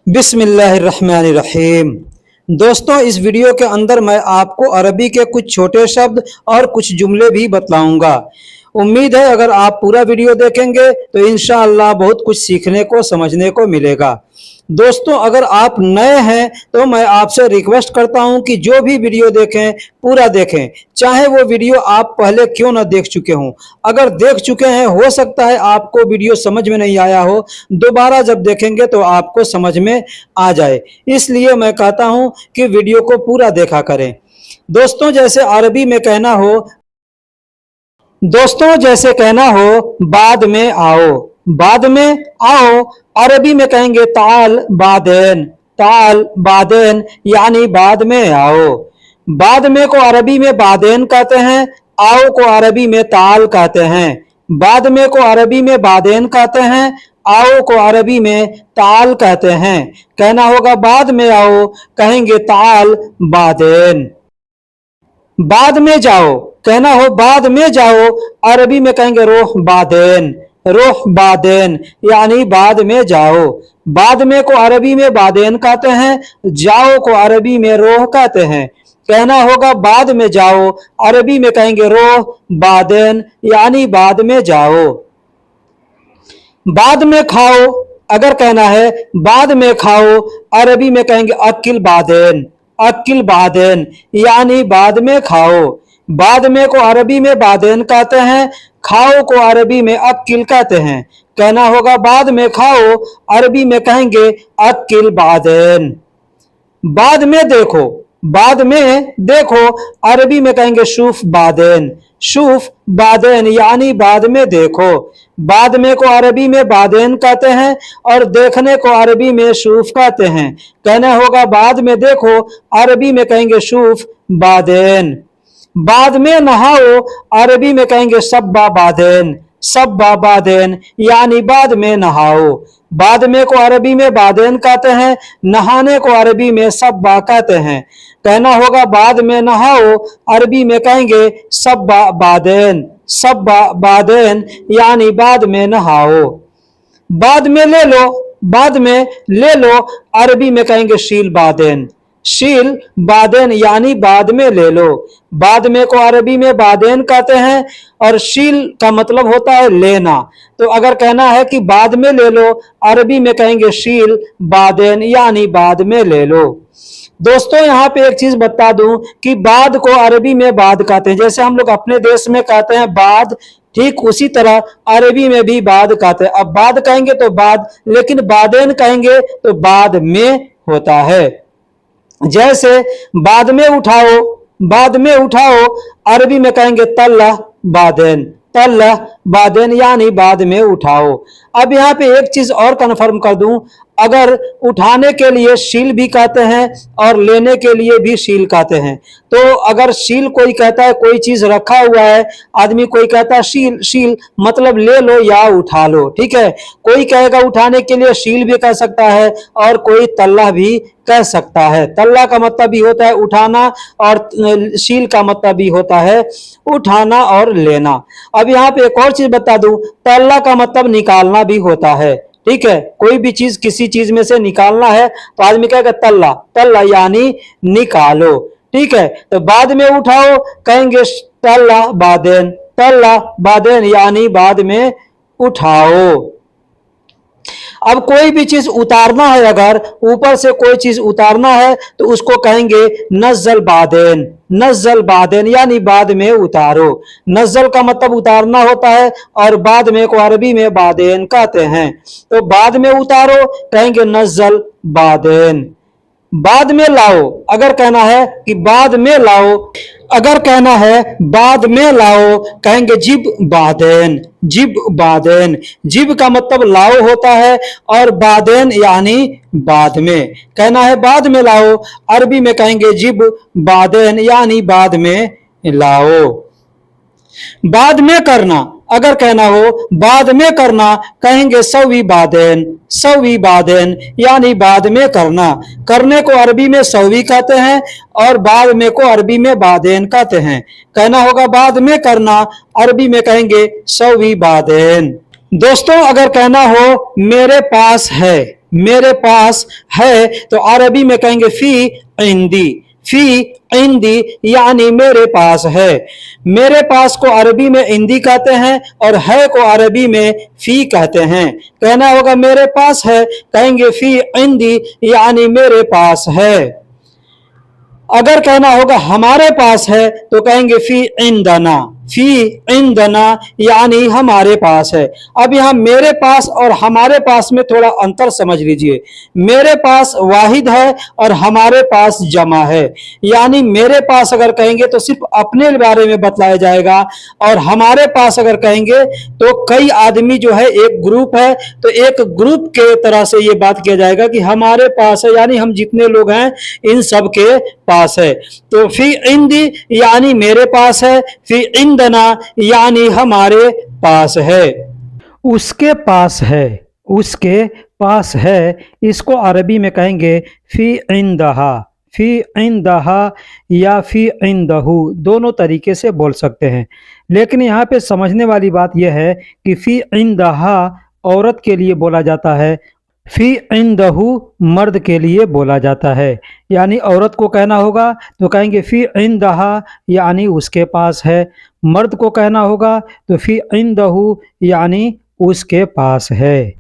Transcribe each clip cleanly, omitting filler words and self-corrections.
बिस्मिल्लाहिर्रहमानिर्रहीम। दोस्तों, इस वीडियो के अंदर मैं आपको अरबी के कुछ छोटे शब्द और कुछ जुमले भी बतलाऊंगा। उम्मीद है अगर आप पूरा वीडियो देखेंगे तो इंशाअल्लाह बहुत कुछ सीखने को समझने को मिलेगा। दोस्तों, अगर आप नए हैं तो मैं आपसे रिक्वेस्ट करता हूं कि जो भी वीडियो देखें पूरा देखें, चाहे वो वीडियो आप पहले क्यों ना देख चुके हों। अगर देख चुके हैं, हो सकता है आपको वीडियो समझ में नहीं आया हो, दोबारा जब देखेंगे तो आपको समझ में आ जाए। इसलिए मैं कहता हूं कि वीडियो को पूरा देखा करें। दोस्तों, जैसे कहना हो बाद में आओ, बाद में आओ अरबी में कहेंगे ताल बादेन, ताल बादेन यानी बाद में आओ। बाद में को अरबी में बादेन कहते हैं, आओ को अरबी में ताल कहते हैं। बाद में को अरबी में बादेन कहते हैं, आओ को अरबी में ताल कहते हैं। कहना होगा बाद में आओ, कहेंगे ताल बादेन। बाद में जाओ, कहना हो बाद में जाओ, अरबी में कहेंगे रोह बादेन, रोह बादेन यानी बाद में जाओ। बाद में को अरबी में बादेन कहते हैं, जाओ को अरबी में रोह कहते हैं। कहना होगा बाद में जाओ, अरबी में कहेंगे रोह बादेन यानी बाद में जाओ। बाद में खाओ, अगर कहना है बाद में खाओ, अरबी में कहेंगे अकिल बादेन, अकिल बादेन यानी बाद में खाओ। बाद में को अरबी में बादेन कहते हैं, खाओ को अरबी में अकिल कहते हैं। कहना होगा बाद में खाओ, अरबी में कहेंगे अकिल बादेन। बाद में देखो, बाद में देखो अरबी में कहेंगे शूफ बादेन, शूफ बादेन यानी बाद में देखो। बाद में को अरबी में बादेन कहते हैं और देखने को अरबी में शूफ कहते हैं। कहना होगा बाद में देखो, अरबी में कहेंगे शूफ बादेन। बाद में नहाओ, अरबी में कहेंगे सब्बा बादेन, सब्बा बादेन यानी बाद में नहाओ। बाद में को अरबी में बादेन कहते हैं, नहाने को अरबी में सब्बा कहते हैं। कहना होगा बाद में नहाओ, अरबी में कहेंगे सब्बा बादेन, सब्बा बादेन यानी बाद में नहाओ। बाद में ले लो, बाद में ले लो, अरबी में कहेंगे शील बादेन, शील बादेन यानी बाद में ले लो। बाद में को अरबी में बादेन कहते हैं और शील का मतलब होता है लेना। तो अगर कहना है कि बाद में ले लो, अरबी में कहेंगे शील बादेन यानी बाद में ले लो। दोस्तों, यहाँ पे एक चीज बता दूं कि बाद को अरबी में बाद कहते हैं, जैसे हम लोग अपने देश में कहते हैं बाद, ठीक उसी तरह अरबी में भी बाद कहते हैं। अब बाद कहेंगे तो बाद, लेकिन बादेन कहेंगे तो बाद में होता है। जैसे बाद में उठाओ, बाद में उठाओ, अरबी में कहेंगे तल्ला बादेन, तल्ला बादेन यानी बाद में उठाओ। अब यहाँ पे एक चीज और कन्फर्म कर दूं, अगर उठाने के लिए शील भी कहते हैं और लेने के लिए भी शील कहते हैं। तो अगर शील कोई कहता है कोई चीज रखा हुआ है, आदमी कोई कहता है शील, शील मतलब ले लो या उठा लो, ठीक है। कोई कहेगा उठाने के लिए शील भी कह सकता है और कोई तल्ला भी कह सकता है। तल्ला का मतलब भी होता है उठाना और शील का मतलब भी होता है उठाना और लेना। अब यहाँ पे एक और चीज बता दूं, तल्ला का मतलब निकालना भी होता है, ठीक है। कोई भी चीज किसी चीज में से निकालना है तो आदमी कहेगा तल्ला, तल्ला यानी निकालो, ठीक है। तो बाद में उठाओ, कहेंगे तल्ला बादेन, तल्ला बादेन यानी बाद में उठाओ। अब कोई भी चीज उतारना है, अगर ऊपर से कोई चीज उतारना है तो उसको कहेंगे नज़ल बादेन, नज़ल बादेन यानी बाद में उतारो। नज़ल का मतलब उतारना होता है और बाद में को अरबी में बादेन कहते हैं। तो बाद में उतारो कहेंगे नज़ल बादेन। बाद में लाओ, अगर कहना है कि बाद में लाओ, अगर कहना है बाद में लाओ, कहेंगे जिब बादेन, जिब बादेन। जिब का मतलब लाओ होता है और बादेन यानी बाद में। कहना है बाद में लाओ, अरबी में कहेंगे जिब बादेन यानी बाद में लाओ। बाद में करना, अगर कहना हो बाद में करना, कहेंगे सवी बादेन, सवी बादेन यानी बाद में करना। करने को अरबी में सवी कहते हैं और बाद में को अरबी में बादेन कहते हैं। कहना होगा बाद में करना, अरबी में कहेंगे सवी बादेन। दोस्तों अगर कहना हो मेरे पास है, मेरे पास है, तो अरबी में कहेंगे फी इंदी, फी इंदी यानी मेरे पास है। मेरे पास को अरबी में इंदी कहते हैं और है को अरबी में फी कहते हैं। कहना होगा मेरे पास है, कहेंगे फी इंदी यानी मेरे पास है। अगर कहना होगा हमारे पास है तो कहेंगे फी इंदना, फी इंदना यानी हमारे पास है। अब यहां मेरे पास और हमारे पास में थोड़ा अंतर समझ लीजिए। मेरे पास वाहिद है और हमारे पास जमा है। यानी मेरे पास अगर कहेंगे तो सिर्फ अपने बारे में बतलाया जाएगा और हमारे पास अगर कहेंगे तो कई आदमी जो है एक ग्रुप है, तो एक ग्रुप के तरह से ये बात किया जाएगा कि हमारे पास है, यानी हम जितने लोग हैं इन सब के पास है। तो फी इंदी यानी मेरे पास है, फी इंदना यानी हमारे पास है। उसके पास है, उसके पास है, इसको अरबी में कहेंगे फी इंदहा, फी इंदहा या फी इंदहू, दोनों तरीके से बोल सकते हैं। लेकिन यहाँ पे समझने वाली बात यह है कि फी इंदहा औरत के लिए बोला जाता है, फी इंदहू मर्द के लिए बोला जाता है। यानी औरत को कहना होगा तो कहेंगे फी इंदहा यानी उसके पास है, मर्द को कहना होगा तो फी इंदहू यानी उसके पास है।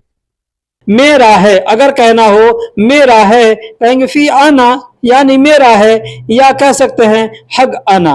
मेरा है, अगर कहना हो मेरा है, कहेंगे फी आना यानी मेरा है, या कह सकते हैं हग आना,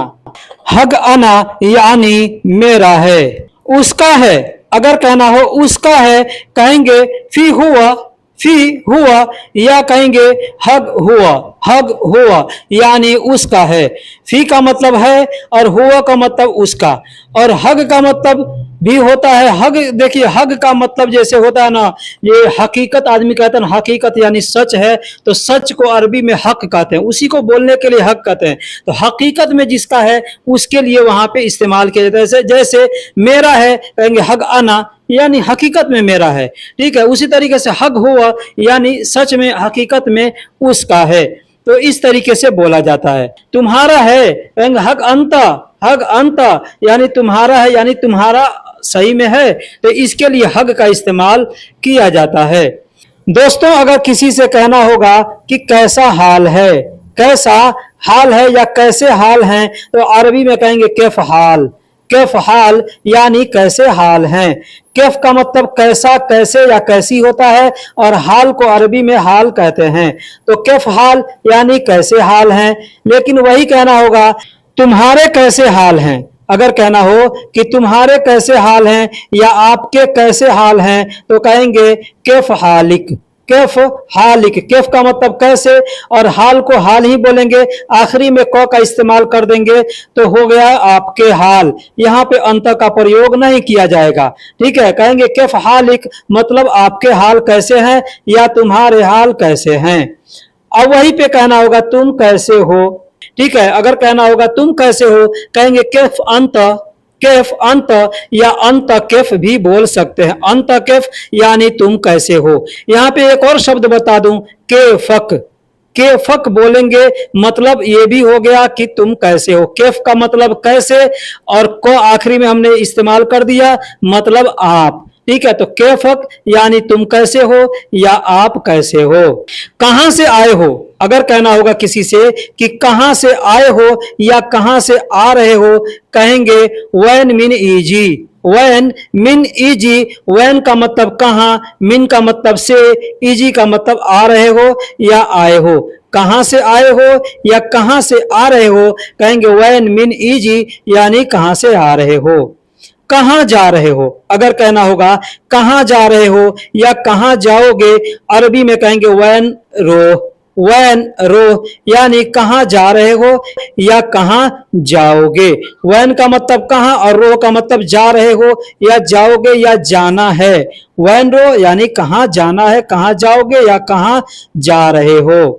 हग आना यानी मेरा है। उसका है, अगर कहना हो उसका है, कहेंगे फी हुआ, फी हुआ, या कहेंगे हग हुआ, हग हुआ यानी उसका है। फी का मतलब है और हुआ का मतलब उसका, और हग का मतलब भी होता है। हग देखिए, हग का मतलब जैसे होता है ना, ये हकीकत आदमी कहते हैं, हकीकत यानी सच है, तो सच को अरबी में हक कहते हैं, उसी को बोलने के लिए हक कहते हैं। तो हकीकत में जिसका है उसके लिए वहां पे इस्तेमाल किया जाता है। जैसे मेरा है कहेंगे हग आना यानी हकीकत में मेरा है, ठीक है। उसी तरीके से हग हुआ यानी सच में हकीकत में उसका है। तो इस तरीके से बोला जाता है। तुम्हारा है कहेंगे हग अंता, हग अंता यानी तुम्हारा है, यानी तुम्हारा सही में है, तो इसके लिए हग का इस्तेमाल किया जाता है। दोस्तों अगर किसी से कहना होगा कि कैसा हाल है, कैसा हाल है या कैसे हाल हैं, तो अरबी में कहेंगे कैफ हाल, कैफ हाल यानी कैसे हाल हैं। कैफ का मतलब कैसा, कैसे या कैसी होता है, और हाल को अरबी में हाल कहते हैं। तो कैफ हाल यानी कैसे हाल हैं। लेकिन वही कहना होगा तुम्हारे कैसे हाल हैं। अगर कहना हो कि तुम्हारे कैसे हाल हैं या आपके कैसे हाल हैं, तो कहेंगे कैफ हालिक, कैफ हालिक। कैफ का मतलब कैसे, और हाल को हाल ही बोलेंगे, आखिरी में क का इस्तेमाल कर देंगे तो हो गया आपके हाल। यहाँ पे अंत का प्रयोग नहीं किया जाएगा, ठीक है। कहेंगे कैफ हालिक मतलब आपके हाल कैसे हैं या तुम्हारे हाल कैसे हैं। अब वहीं पे कहना होगा तुम कैसे हो, ठीक है। अगर कहना होगा तुम कैसे हो, कहेंगे कैफ अंत, कैफ अंत या अंत कैफ भी बोल सकते हैं। अंत कैफ यानी तुम कैसे हो। यहाँ पे एक और शब्द बता दूं, केफक, केफक बोलेंगे मतलब ये भी हो गया कि तुम कैसे हो। केफ का मतलब कैसे, और को आखिरी में हमने इस्तेमाल कर दिया मतलब आप, ठीक है। तो केफक यानी तुम कैसे हो या आप कैसे हो। कहां से आए हो, अगर कहना होगा किसी से कि कहां से आए हो या कहां से आ रहे हो, कहेंगे वैन मिन इजी, वैन मिन इजी। वैन का मतलब कहां, मिन का मतलब से, इजी का मतलब आ रहे हो या आए हो। कहां से आए हो या कहां से आ रहे हो, कहेंगे वैन मिन इजी यानी कहां से आ रहे हो। कहां जा रहे हो, अगर कहना होगा कहां जा रहे हो या कहां जाओगे, अरबी में कहेंगे वैन रो, वैन रो यानी कहां जा रहे हो या कहां जाओगे। वैन का मतलब कहां और रो का मतलब जा रहे हो या जाओगे या जाना है। वैन रो यानी कहां जाना है, कहां जाओगे या कहां जा रहे हो।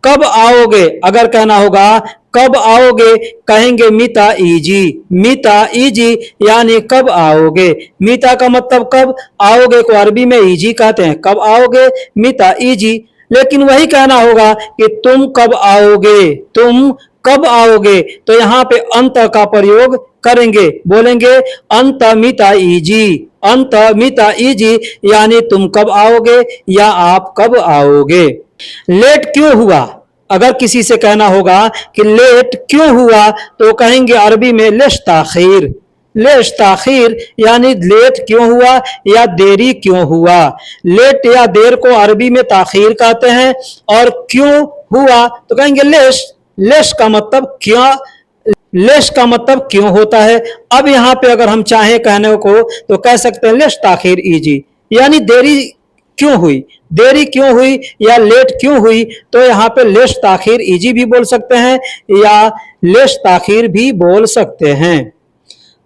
कब आओगे, अगर कहना होगा कब आओगे, कहेंगे मीता इजी, मीता इजी यानी कब आओगे। मीता का मतलब कब, आओगे को अरबी में इजी कहते हैं। कब आओगे, मीता इजी। लेकिन वही कहना होगा कि तुम कब आओगे, तुम कब आओगे, तो यहाँ पे अंत का प्रयोग करेंगे, बोलेंगे अंत मीता इजी, अंत मीता इजी यानी तुम कब आओगे या आप कब आओगे। लेट क्यों हुआ, अगर किसी से कहना होगा कि लेट क्यों हुआ तो कहेंगे अरबी में लेश ताखीर। लेश ताखीर यानी लेट क्यों हुआ या देरी क्यों हुआ। लेट या देर को अरबी में ताखीर कहते हैं और क्यों हुआ तो कहेंगे लेश। लेश का मतलब क्या, लेश का मतलब क्यों होता है। अब यहाँ पे अगर हम चाहें कहने को तो कह सकते हैं लेश ताखीर इजी यानी देरी क्यों हुई, देरी क्यों हुई या लेट क्यों हुई, तो यहाँ पे लेश ताखीर इजी भी बोल सकते हैं या लेश ताखीर भी बोल सकते हैं।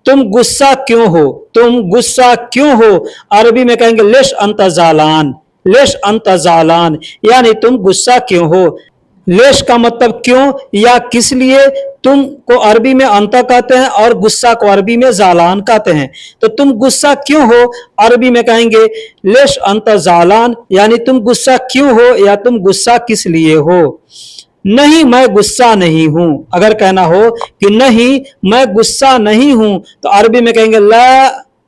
तुम गुस्सा क्यों हो, तुम गुस्सा क्यों हो, अरबी में कहेंगे लेश अंतजालान। लेश अंतजालान यानी तुम गुस्सा क्यों हो। लेश का मतलब क्यों या किस लिए, तुम को अरबी में अंता कहते हैं और गुस्सा को अरबी में जालान कहते हैं। तो तुम गुस्सा क्यों हो, अरबी में कहेंगे लेश अंता जालान यानी तुम गुस्सा क्यों हो या तुम गुस्सा किस लिए हो। नहीं मैं गुस्सा नहीं हूं, अगर कहना हो कि नहीं मैं गुस्सा नहीं हूं तो अरबी में कहेंगे ला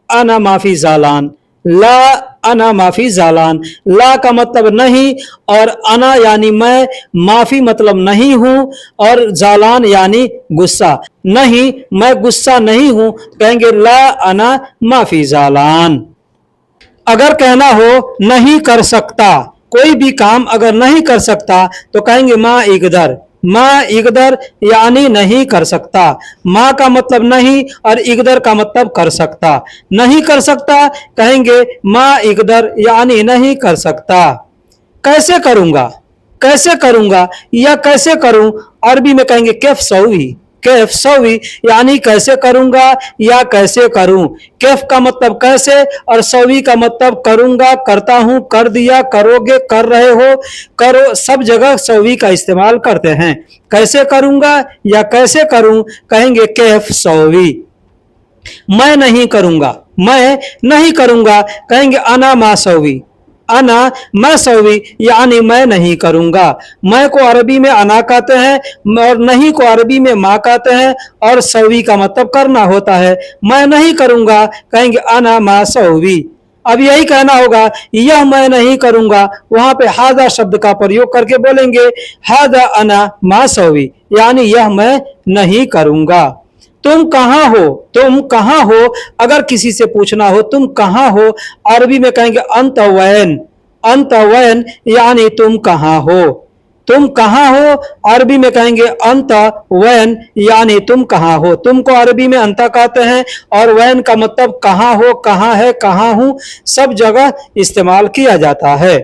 अना माफी जालान। ला अना माफी जालान, ला का मतलब नहीं और अना यानी मैं, माफी मतलब नहीं हूं और जालान यानी गुस्सा। नहीं मैं गुस्सा नहीं हूं कहेंगे ला अना माफी जालान। अगर कहना हो नहीं कर सकता, कोई भी काम अगर नहीं कर सकता तो कहेंगे माँ इकदर। माँ इकदर यानी नहीं कर सकता। माँ का मतलब नहीं और इकदर का मतलब कर सकता। नहीं कर सकता कहेंगे माँ इकदर यानी नहीं कर सकता। कैसे करूंगा, कैसे करूंगा या कैसे करूं, अरबी में कहेंगे कैफ सौवी। कैफ सौवी यानी कैसे करूंगा या कैसे करूं। कैफ का मतलब कैसे और सौवी का मतलब करूंगा, करता हूं, कर दिया, करोगे, कर रहे हो, करो, सब जगह सौवी का इस्तेमाल करते हैं। कैसे करूंगा या कैसे करूं कहेंगे कैफ सौवी। मैं नहीं करूंगा, मैं नहीं करूंगा कहेंगे अना मा सौवी। अना मैं सौवी यानी मैं नहीं करूंगा। मैं को अरबी में अना कहते हैं और नहीं को अरबी में माँ कहते हैं और सौवी का मतलब करना होता है। मैं नहीं करूंगा कहेंगे अना मा सौवी। अब यही कहना होगा यह मैं नहीं करूंगा, वहां पे हादा शब्द का प्रयोग करके बोलेंगे हादा अना मा सौवी यानी यह मैं नहीं करूंगा। तुम कहाँ हो, तुम कहाँ हो, अगर किसी से पूछना हो तुम कहाँ हो, अरबी में कहेंगे अंत वैन। अंत वैन यानी तुम कहाँ हो। तुम कहाँ हो, अरबी में कहेंगे अंत वैन यानी तुम कहाँ हो। तुम को अरबी में अंता कहते हैं और वैन का मतलब कहाँ हो, कहाँ है, कहाँ हूं, सब जगह इस्तेमाल किया जाता है।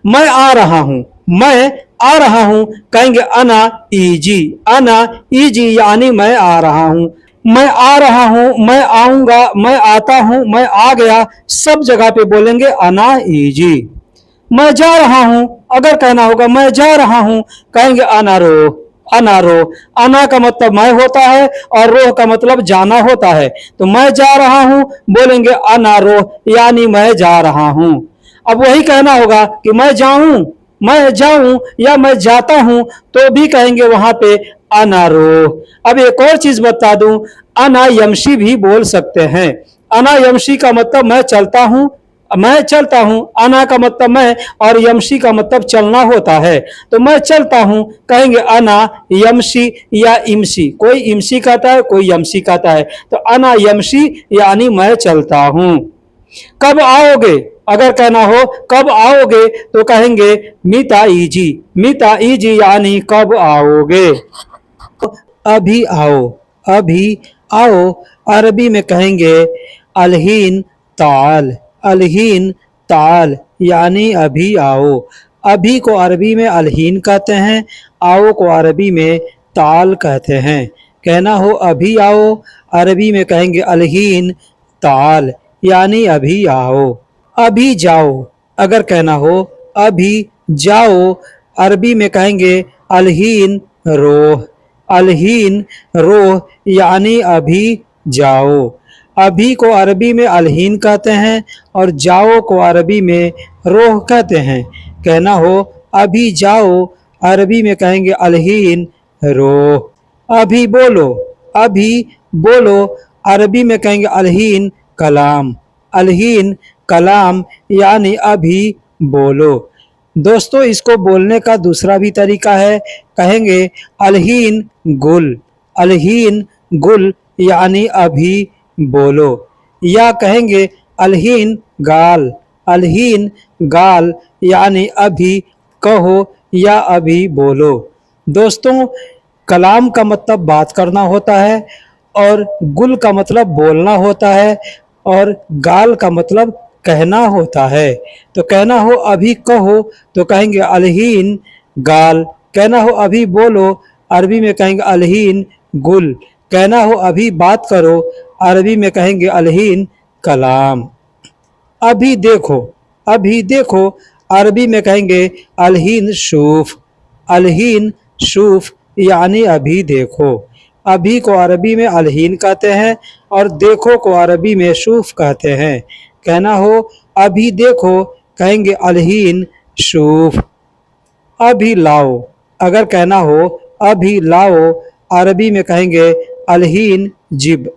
मैं आ रहा हूं, मैं आ रहा हूं कहेंगे अना इजी। अना इजी यानी मैं आ रहा हूं। मैं आ रहा हूं, मैं आऊंगा, मैं आता हूं, मैं आ गया, सब जगह पे बोलेंगे अना इजी। मैं जा रहा हूं, अगर कहना होगा मैं जा रहा हूं कहेंगे अना रो। अना रो, अना का मतलब मैं होता है और रोह का मतलब जाना होता है। तो मैं जा रहा हूं बोलेंगे अना रोह यानी मैं जा रहा हूं। अब वही कहना होगा कि मैं जाऊं, मैं जाऊं या मैं जाता हूं तो भी कहेंगे वहां पे अना रो। अब एक और चीज बता दूं, अना यमशी भी बोल सकते हैं। अना यमशी का मतलब मैं चलता हूं, मैं चलता हूं। अना का मतलब मैं और यमशी का मतलब चलना होता है। तो मैं चलता हूं कहेंगे अना यमशी या इमशी। कोई इमशी कहता है, कोई यमशी कहता है। तो अना यमशी यानी मैं चलता हूं। कब आओगे, अगर कहना हो कब आओगे तो कहेंगे मीता इजी। मीता इजी यानी कब आओगे। अभी आओ, अभी आओ, अरबी में कहेंगे अलहीन ताल। अलहीन ताल यानी अभी आओ। अभी को अरबी में अलहीन कहते हैं, आओ को अरबी में ताल कहते हैं। कहना हो अभी आओ, अरबी में कहेंगे अलहीन ताल यानी अभी आओ। अभी जाओ, अगर कहना हो अभी जाओ, अरबी में कहेंगे अलहीन रोह। अलहीन रोह यानी अभी जाओ। अभी को अरबी में अलहीन कहते हैं और जाओ को अरबी में रोह कहते हैं। कहना हो अभी जाओ, अरबी में कहेंगे अलहीन रोह। अभी बोलो, अभी बोलो, अरबी में कहेंगे अलहीन कलाम। अलहीन कलाम यानी अभी बोलो। दोस्तों इसको बोलने का दूसरा भी तरीका है, कहेंगे अलहीन गुल, अलहीन गुल यानी अभी बोलो, या कहेंगे अलहीन गाल, अलहीन गाल यानी अभी कहो या अभी बोलो। दोस्तों कलाम का मतलब बात करना होता है, और गुल का मतलब बोलना होता है, और गाल का मतलब कहना होता है। तो कहना हो अभी कहो तो कहेंगे अलहीन गाल, कहना हो अभी बोलो अरबी में कहेंगे अलहीन गुल, कहना हो अभी बात करो अरबी में कहेंगे अलहीन कलाम। अभी देखो, अभी देखो अरबी में कहेंगे अलहीन शूफ, अलहीन शूफ यानी अभी देखो। अभी को अरबी में अलहीन कहते हैं और देखो को अरबी में शूफ कहते हैं। कहना हो अभी देखो कहेंगे अलहीन शूफ। अभी लाओ, अगर कहना हो अभी लाओ अरबी में कहेंगे अलहीन जिब,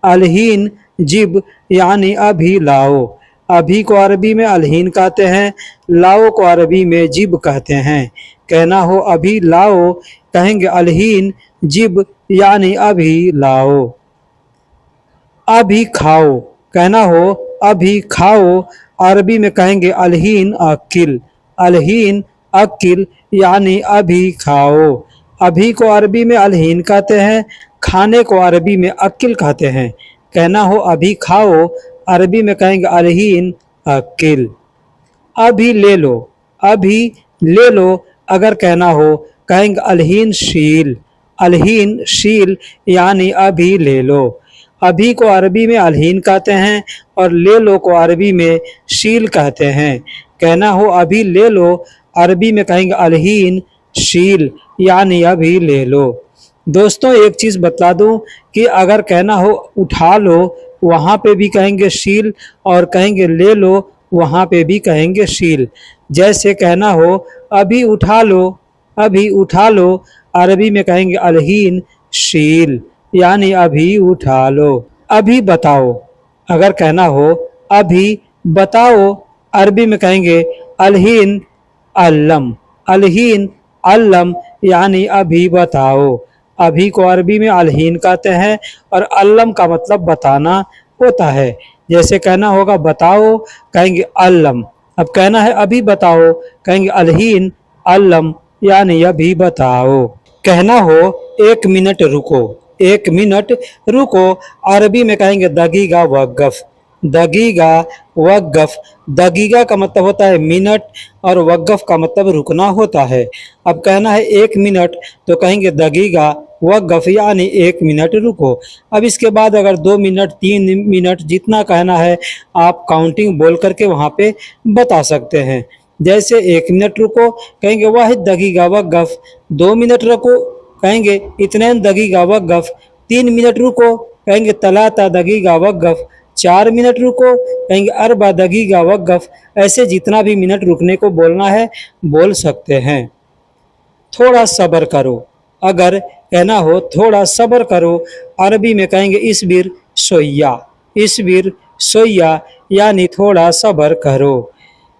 अलहीन जिब यानी अभी लाओ। अभी को अरबी में अलहीन कहते हैं, लाओ को अरबी में जिब कहते हैं। कहना हो अभी लाओ कहेंगे अलहीन जिब यानी अभी लाओ। अभी खाओ, कहना हो अभी खाओ अरबी में कहेंगे अलहीन अकिल, अलहीन अकिल यानी अभी खाओ। अभी को अरबी में अलहीन कहते हैं, खाने को अरबी में अकिल कहते हैं। कहना हो अभी खाओ अरबी में कहेंगे अलहीन अकिल। अभी ले लो, अभी ले लो अगर कहना हो कहेंगे अलहीन शील, अलहीन शील यानी अभी ले लो। अभी को अरबी में अलहीन कहते हैं और ले लो को अरबी में शील कहते हैं। कहना हो अभी ले लो अरबी में कहेंगे अलहीन शील यानी अभी ले लो। दोस्तों एक चीज़ बता दूं कि अगर कहना हो उठा लो वहाँ पे भी कहेंगे शील, और कहेंगे ले लो वहाँ पे भी कहेंगे शील। जैसे कहना हो अभी उठा लो, अभी उठा लो अरबी में कहेंगे अलहीन शील यानी अभी उठा लो। अभी बताओ, अगर कहना हो अभी बताओ अरबी में कहेंगे अलहीन अल्लम, अलहीन अल्लम यानी अभी बताओ। अभी को अरबी में अलहीन कहते हैं और अल्लम का मतलब बताना होता है। जैसे कहना होगा बताओ कहेंगे अल्लम, अब कहना है अभी बताओ कहेंगे अलहीन अल्लम यानी अभी बताओ। कहना हो एक मिनट रुको, एक मिनट रुको अरबी में कहेंगे दगीगा वक़्फ़, दगीगा वक़्फ़। दगीगा का मतलब होता है मिनट और वक़्फ़ का मतलब रुकना होता है। अब कहना है एक मिनट तो कहेंगे दगीगा वक़्फ़ यानी एक मिनट रुको। अब इसके बाद अगर 2 मिनट 3 मिनट जितना कहना है आप काउंटिंग बोल करके वहाँ पे बता सकते हैं। जैसे 1 मिनट रुको कहेंगे वाहिद दगीगा वक़्फ़, 2 मिनट रुको कहेंगे इतनैन दगीगा वक़्फ़, 3 मिनट रुको कहेंगे तलाता दगीगा वक़्फ़, 4 मिनट रुको कहेंगे अरबा दगीगा वक़्फ़। ऐसे जितना भी मिनट रुकने को बोलना है बोल सकते हैं। थोड़ा सब्र करो, अगर कहना हो थोड़ा सब्र करो अरबी में कहेंगे इसबिर सोया, इसबिर सोया यानी थोड़ा सब्र करो।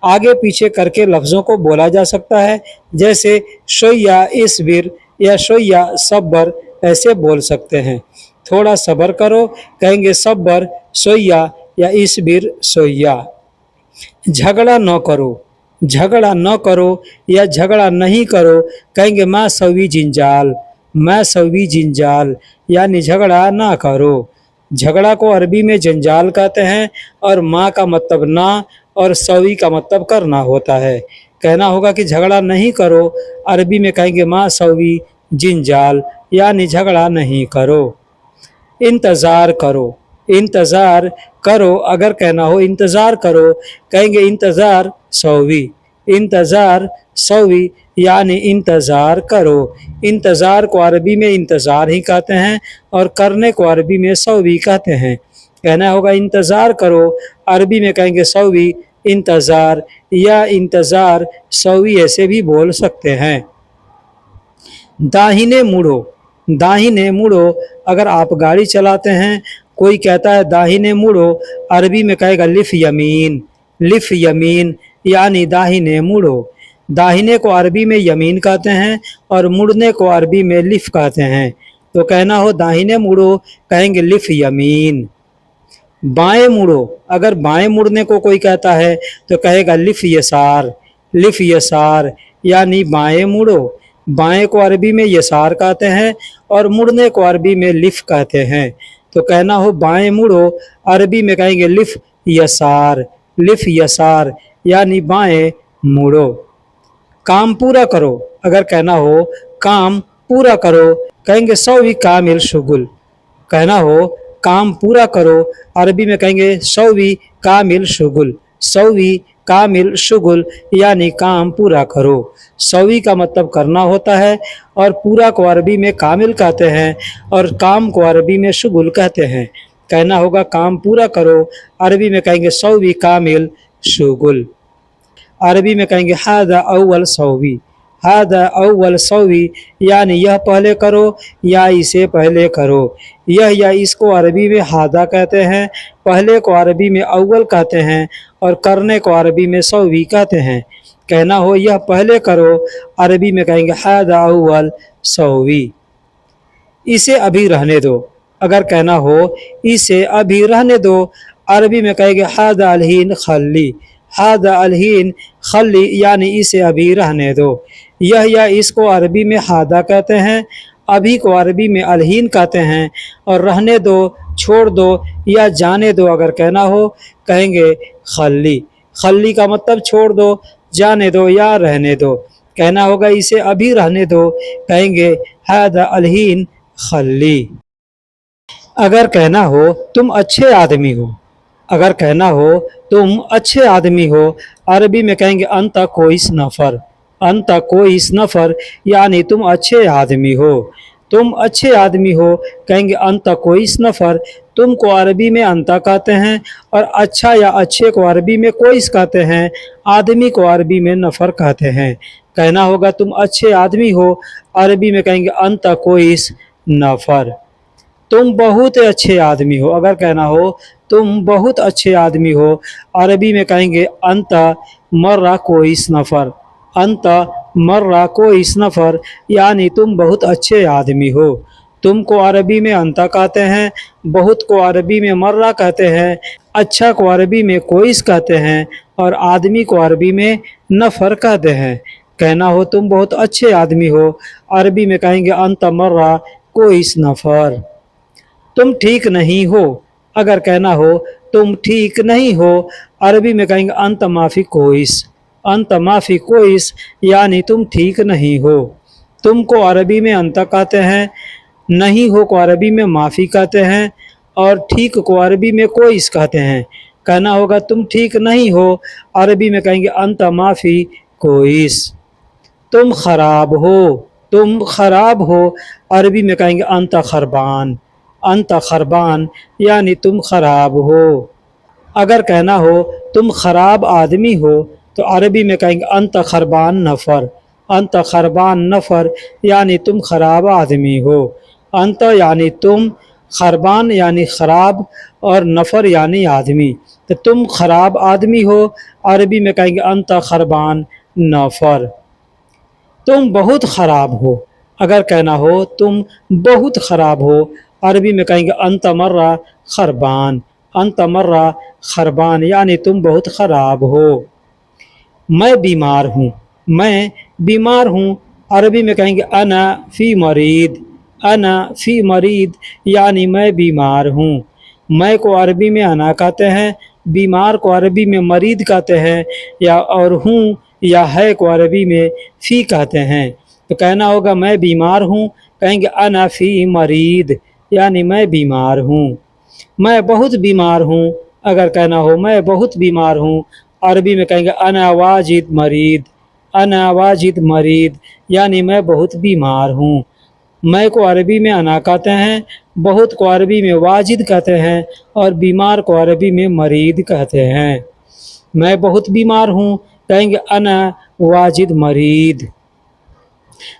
आगे पीछे करके लफ्ज़ों को बोला जा सकता है, जैसे सोया इसबिर या सोया सब्र ऐसे बोल सकते हैं। थोड़ा सब्र करो कहेंगे सब्र सोया या इसबिर सोया। झगड़ा न करो, झगड़ा न करो या झगड़ा नहीं करो कहेंगे मा सवी जिंजाल, मैं सवी जिंजाल यानी झगड़ा ना करो। झगड़ा को अरबी में जंजाल कहते हैं और माँ का मतलब ना और सवी का मतलब करना होता है। कहना होगा कि झगड़ा नहीं करो अरबी में कहेंगे मा सवी जिंजाल यानी झगड़ा नहीं करो। इंतज़ार करो, इंतज़ार करो अगर कहना हो इंतज़ार करो कहेंगे इंतज़ार सवी, इंतज़ार सवी यानी इंतज़ार करो। इंतज़ार को अरबी में इंतज़ार ही कहते हैं और करने को अरबी में सवी कहते हैं। कहना होगा इंतज़ार करो अरबी में कहेंगे सवी इंतज़ार या इंतज़ार सवी ऐसे भी बोल सकते हैं। दाहिने मुड़ो, दाहिने मुड़ो अगर आप गाड़ी चलाते हैं कोई कहता है दाहिने मुड़ो, अरबी में कहेगा लिफ यमीन, लिफ यमीन यानी दाहिने मुड़ो। दाहिने को अरबी में यमीन कहते हैं और मुड़ने को अरबी में लिफ कहते हैं। तो कहना हो दाहिने मुड़ो, कहेंगे लिफ यमीन। बाएं मुड़ो, अगर बाएं मुड़ने को कोई कहता है तो कहेगा लिफ यसार, लिफ यसार यानी बाएं मुड़ो। बाएं को अरबी में यसार कहते हैं और मुड़ने को अरबी में लिफ कहते हैं। तो कहना हो बाएं मुड़ो, अरबी में कहेंगे लिफ यसार, लिफ यसार यानी बाएं मुड़ो। काम पूरा करो, अगर कहना हो काम पूरा करो, कहेंगे सौवी कामिल शुगुल। कहना हो काम पूरा करो, अरबी में कहेंगे सौवी कामिल शुगुल, सौवी कामिल शुगुल यानी काम पूरा करो। सौवी का मतलब करना होता है और पूरा को अरबी में कामिल कहते हैं और काम को अरबी में शुगुल कहते हैं। कहना होगा काम पूरा करो, अरबी में कहेंगे सौवी कामिल शुगुल। अरबी में कहेंगे हादा अव्वल सौवी, हादा अव्वल सौवी यानी यह पहले करो या इसे पहले करो। यह या इसको अरबी में हादा कहते हैं, पहले को अरबी में अव्वल कहते हैं और करने को अरबी में सौवी कहते हैं। कहना हो यह पहले करो, अरबी में कहेंगे हादा अव्वल सौवी। इसे अभी रहने दो, अगर कहना हो इसे अभी रहने दो, अरबी में कहेंगे हादा अलहीन खल्ली, हादा अलहीन खल्ली यानी इसे अभी रहने दो। यह या इसको अरबी में हादा कहते हैं, अभी को अरबी में अलहीन कहते हैं और रहने दो, छोड़ दो या जाने दो अगर कहना हो, कहेंगे खल्ली। खल्ली का मतलब छोड़ दो, जाने दो या रहने दो। कहना होगा इसे अभी रहने दो, कहेंगे हादा अलहीन खल्ली। अगर कहना हो तुम अच्छे आदमी हो, अगर कहना हो तुम अच्छे आदमी हो, अरबी में कहेंगे अंता कोइस नफ़र, अंता कोइस नफ़र यानी तुम अच्छे आदमी हो। तुम अच्छे आदमी हो, कहेंगे अंता कोइस नफ़र। तुम को अरबी में अंता कहते हैं और अच्छा या अच्छे को अरबी में कोइस कहते हैं, आदमी को अरबी में नफ़र कहते हैं। कहना होगा तुम अच्छे आदमी हो, अरबी में कहेंगे अंता कोइस नफ़र। तुम बहुत अच्छे आदमी हो, अगर कहना हो तुम बहुत अच्छे आदमी हो, अरबी में कहेंगे अंता मर्रा कोइस नफ़र, अंता मर्रा कोइस नफ़र यानी तुम बहुत अच्छे आदमी हो। तुम को अरबी में अंता कहते हैं, बहुत को अरबी में मर्रा कहते हैं, अच्छा को अरबी में कोइस कहते हैं और आदमी को अरबी में नफ़र कहते हैं। कहना हो तुम बहुत अच्छे आदमी हो, अरबी में कहेंगे अंता मर्रा कोइस नफ़र। तुम ठीक नहीं हो, अगर कहना हो तुम ठीक नहीं हो, अरबी में कहेंगे अंत माफ़ी कोइस, अंत माफ़ी कोइस यानी तुम ठीक नहीं हो। तुम को अरबी में अंत कहते हैं, नहीं हो को अरबी में माफ़ी कहते हैं और ठीक को अरबी में कोइस कहते हैं। कहना होगा तुम ठीक नहीं हो, अरबी में कहेंगे अंत माफ़ी कोइस। तुम खराब हो, तुम खराब हो, अरबी में कहेंगे अंत खरबान, अंत खरबान यानी तुम खराब हो। अगर कहना हो तुम खराब आदमी हो, तो अरबी में कहेंगे अंत खरबान नफ़र, अंत खरबान नफ़र यानी तुम खराब आदमी हो। अंत यानी तुम, खरबान यानी खराब और नफ़र यानी आदमी। तो तुम खराब आदमी हो, अरबी में कहेंगे अंत खरबान नफ़र। तुम बहुत ख़राब हो, अगर कहना हो तुम बहुत ख़राब हो, अरबी में कहेंगे अंत मर्रा खरबान, अंत मर्रा खरबान यानी तुम बहुत ख़राब हो। मैं बीमार हूँ, मैं बीमार हूँ, अरबी में कहेंगे अना फ़ी मरीद, अना फ़ी मरीद यानी मैं बीमार हूँ। मैं को अरबी में अना कहते हैं, बीमार को अरबी में मरीद कहते हैं, या और हूँ या है को अरबी में फ़ी कहते हैं। तो कहना होगा मैं बीमार हूँ, कहेंगे अना फ़ी मरीद यानी मैं बीमार हूँ। मैं बहुत बीमार हूँ, अगर कहना हो मैं बहुत बीमार हूँ, अरबी में कहेंगे अना वाजिद मरीद, अना वाजिद मरीद यानी मैं बहुत बीमार हूँ। मैं को अरबी में अना कहते हैं, बहुत को अरबी में वाजिद कहते हैं और बीमार को अरबी में मरीद कहते हैं। मैं बहुत बीमार हूँ, कहेंगे अना वाजिद मरीद।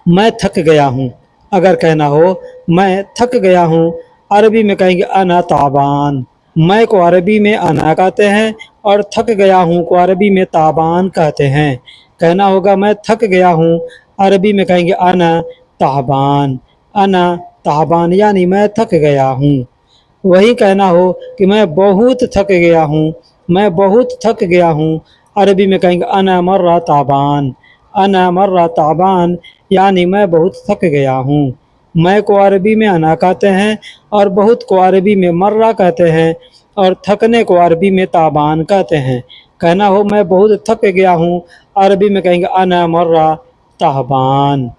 मैं थक गया हूँ, अगर कहना हो मैं थक गया हूँ, अरबी में कहेंगे अना ताबान। मैं को अरबी में अना कहते हैं और थक गया हूँ को अरबी में ताबान कहते हैं। कहना होगा मैं थक गया हूँ, अरबी में कहेंगे अना ताबान। अना ताबान यानी मैं थक गया हूँ। वही कहना हो कि मैं बहुत थक गया हूँ, मैं बहुत थक गया हूँ, अरबी में कहेंगे अना मर्रा ताबान। अना मर्रा ताबान यानी मैं बहुत थक गया हूँ। मैं को अरबी में अना कहते हैं और बहुत को अरबी में मर्रा कहते हैं और थकने को अरबी में ताबान कहते हैं। कहना हो मैं बहुत थक गया हूँ, अरबी में कहेंगे अना मर्रा ताबान।